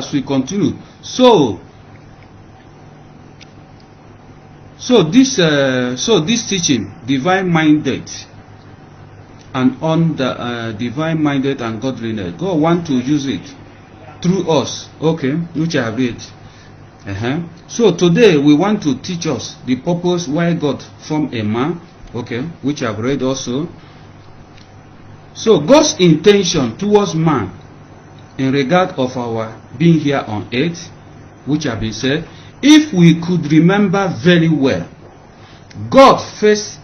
as we continue. So this teaching, divine-minded and on the divine-minded and godliness, God want to use it through us, okay, which I have read. So today we want to teach us the purpose why God formed a man, okay, which I've read also. So God's intention towards man in regard of our being here on earth, which have been said, if we could remember very well, God first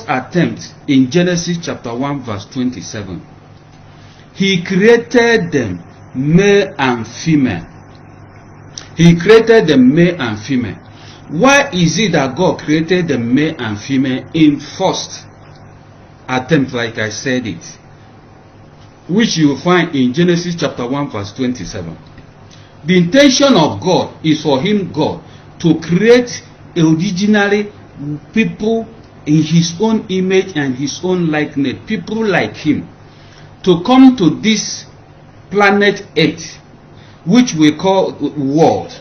attempt in Genesis chapter 1 verse 27. He created them male and female. He created them male and female. Why is it that God created the male and female in first attempt, like I said it, which you will find in Genesis chapter 1 verse 27. The intention of God is for him, God, to create originally people in his own image and his own likeness, people like him, to come to this planet Earth, which we call world.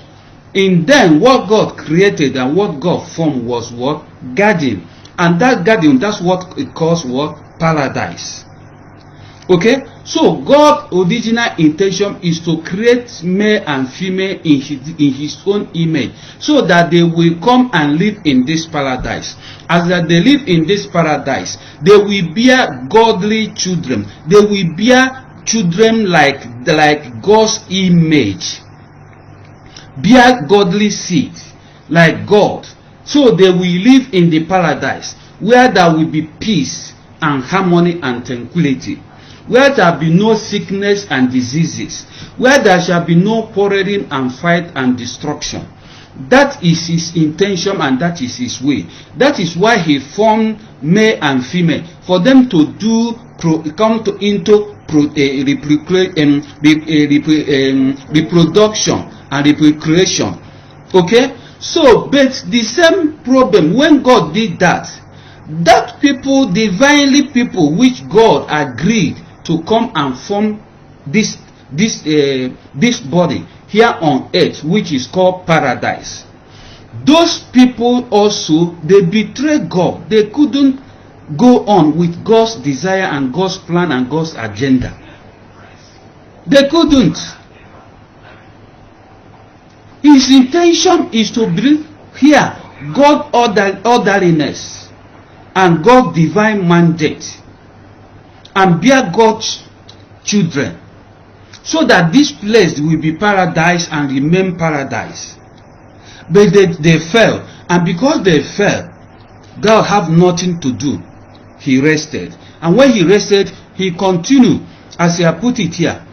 And then what God created and what God formed was what? Garden. And that garden, that's what it calls what? Paradise. Okay? So God's original intention is to create male and female in his own image, so that they will come and live in this paradise. As that they live in this paradise, they will bear godly children. They will bear children like God's image. Bear godly seed like God. So they will live in the paradise where there will be peace and harmony and tranquility, where there be no sickness and diseases, where there shall be no quarreling and fight and destruction. That is his intention and that is his way. That is why he formed male and female, for them to come into reproduction and reproduction. Okay? So, but the same problem, when God did that people, divinely people, which God agreed to come and form this body here on earth, which is called paradise. Those people also, they betrayed God. They couldn't go on with God's desire and God's plan and God's agenda. They couldn't. His intention is to bring here God orderliness and God divine mandate and bear God's children, so that this place will be paradise and remain paradise. But they fell, and because they fell, God have nothing to do. He rested, and when he rested, he continued, as I put it here.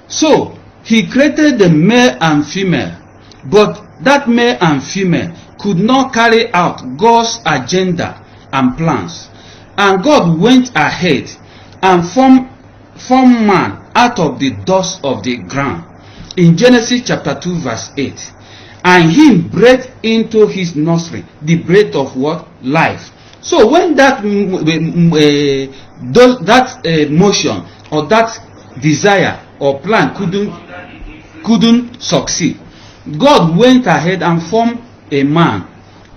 So he created the male and female, but that male and female could not carry out God's agenda and plans. And God went ahead and formed man out of the dust of the ground. In Genesis chapter 2 verse 8. And him breathed into his nostril the breath of what? Life. So when that motion or that desire or plan couldn't succeed, God went ahead and formed a man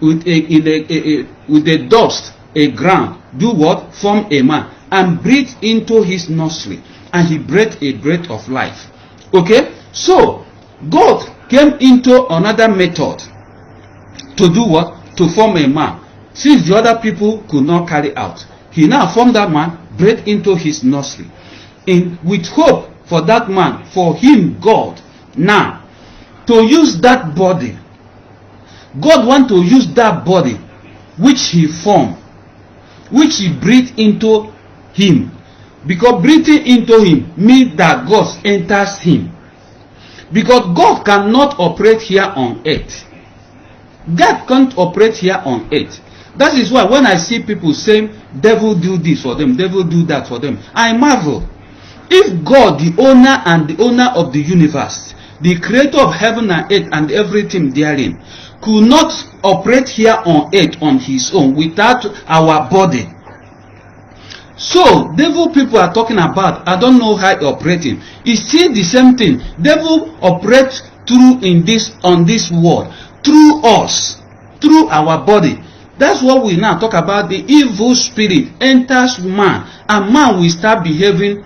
with a dust, a ground. Do what? Form a man and breathe into his nostril, and he breathed a breath of life. Okay? So God came into another method to do what? To form a man. Since the other people could not carry out, he now formed that man, breathed into his nostril, with hope for that man, for him, God, now to use that body. God wants to use that body which he formed, which he breathed into him. Because breathing into him means that God enters him. Because God cannot operate here on earth. God can't operate here on earth. That is why when I see people saying, devil do this for them, devil do that for them, I marvel. If God, the owner of the universe, the creator of heaven and earth and everything therein, could not operate here on earth on his own without our body. So devil people are talking about, I don't know how operating. It's still the same thing. Devil operates through on this world, through us, through our body. That's what we now talk about. The evil spirit enters man, and man will start behaving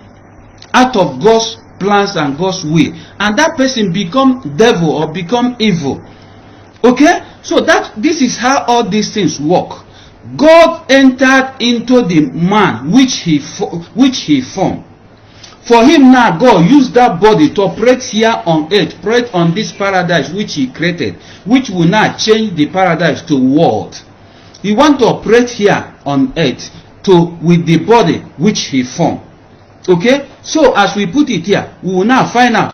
out of God's plans and God's will, and that person become devil or become evil. Okay, so this is how all these things work. God entered into the man which he formed. For him now, God used that body to operate here on earth, operate on this paradise which he created, which will now change the paradise to world. He want to operate here on earth with the body which he formed. Okay, so as we put it here, we will now find out